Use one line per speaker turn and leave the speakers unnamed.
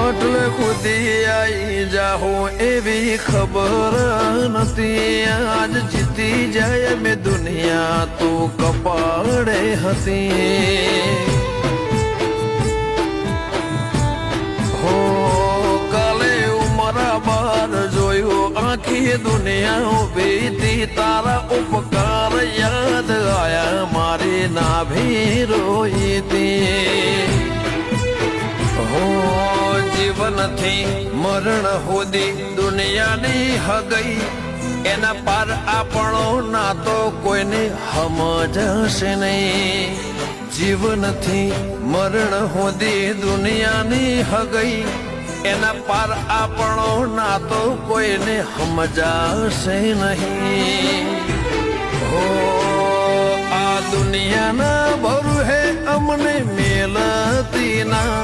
એટલે ખુદી આઈ જાહો એવી ખબર નથી. આજ જીતી જાય મેં દુનિયા તું કપાળે હતી. હો કાલે ઉમરા બાર જોયું આખી દુનિયા ઉભી હતી. તારા ઉપકાર યાદ આયા મારી નાભી રોઈ હતી. હો જીવનથી મરણ સુધી દુનિયાની હગઈ એના પાર આપણો નાતો કોઈને સમજશે નહીં. જીવનથી મરણ સુધી દુનિયાની હગઈ એના પાર આપણો નાતો કોઈને સમજાશે નહીં. હો આ દુનિયાના ભરું હે અમને મેલતી ના